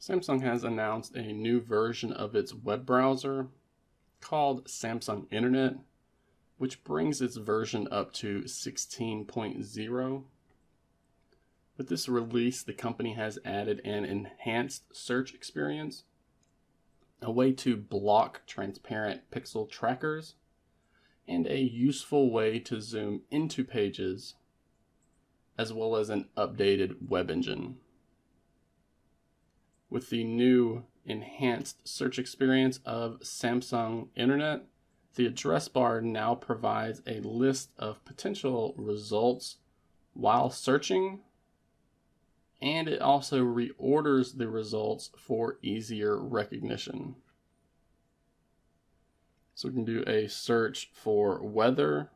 Samsung has announced a new version of its web browser called Samsung Internet, which brings its version up to 16.0. With this release, the company has added an enhanced search experience, a way to block transparent pixel trackers, and a useful way to zoom into pages, as well as an updated web engine. With the new enhanced search experience of Samsung Internet, the address bar now provides a list of potential results while searching, and it also reorders the results for easier recognition. So we can do a search for weather,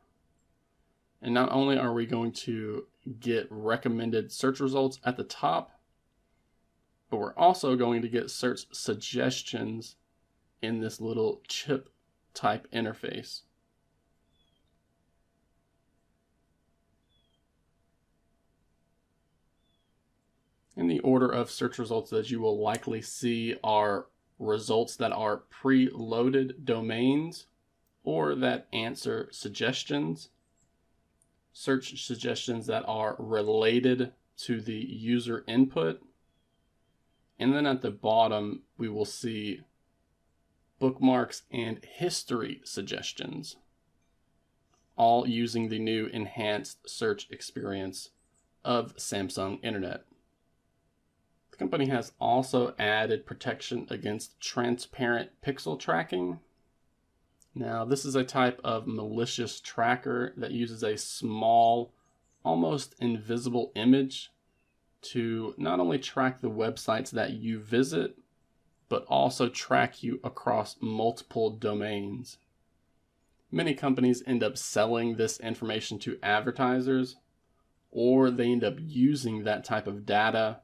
and not only are we going to get recommended search results at the top, but we're also going to get search suggestions in this little chip type interface. In the order of search results that you will likely see are results that are preloaded domains or that answer suggestions, search suggestions that are related to the user input, and then at the bottom we will see bookmarks and history suggestions, all using the new enhanced search experience of Samsung Internet. The company has also added protection against transparent pixel tracking. Now, this is a type of malicious tracker that uses a small, almost invisible image to not only track the websites that you visit, but also track you across multiple domains. Many companies end up selling this information to advertisers, or they end up using that type of data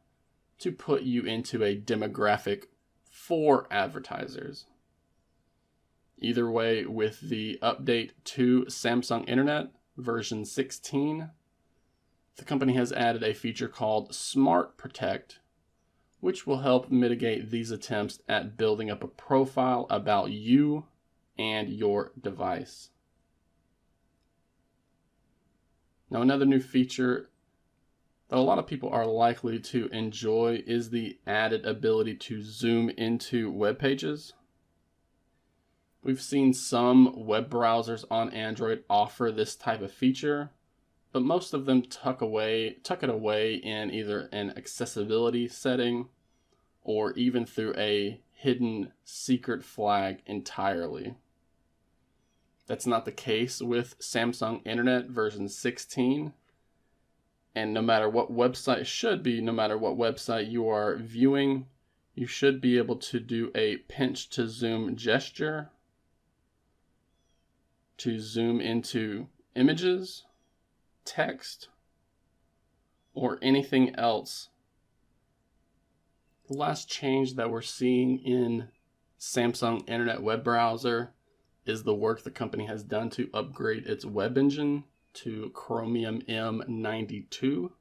to put you into a demographic for advertisers. Either way, with the update to Samsung Internet version 16, the company has added a feature called Smart Protect, which will help mitigate these attempts at building up a profile about you and your device. Now, another new feature that a lot of people are likely to enjoy is the added ability to zoom into web pages. We've seen some web browsers on Android offer this type of feature, but most of them tuck it away in either an accessibility setting or even through a hidden secret flag entirely. That's not the case with Samsung Internet version 16. And no matter what website you are viewing, you should be able to do a pinch to zoom gesture to zoom into images, text, or anything else. The last change that we're seeing in Samsung Internet web browser is the work the company has done to upgrade its web engine to Chromium M92.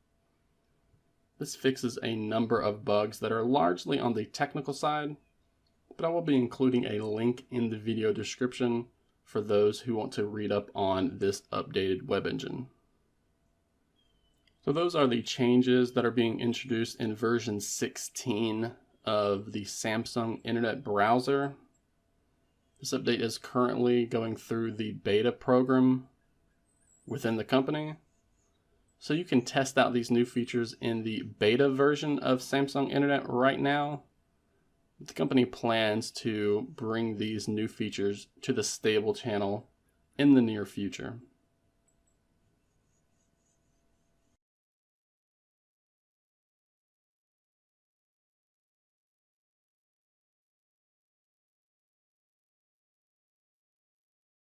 This fixes a number of bugs that are largely on the technical side, but I will be including a link in the video description for those who want to read up on this updated web engine. So those are the changes that are being introduced in version 16 of the Samsung Internet browser. This update is currently going through the beta program within the company. So you can test out these new features in the beta version of Samsung Internet right now. The company plans to bring these new features to the stable channel in the near future.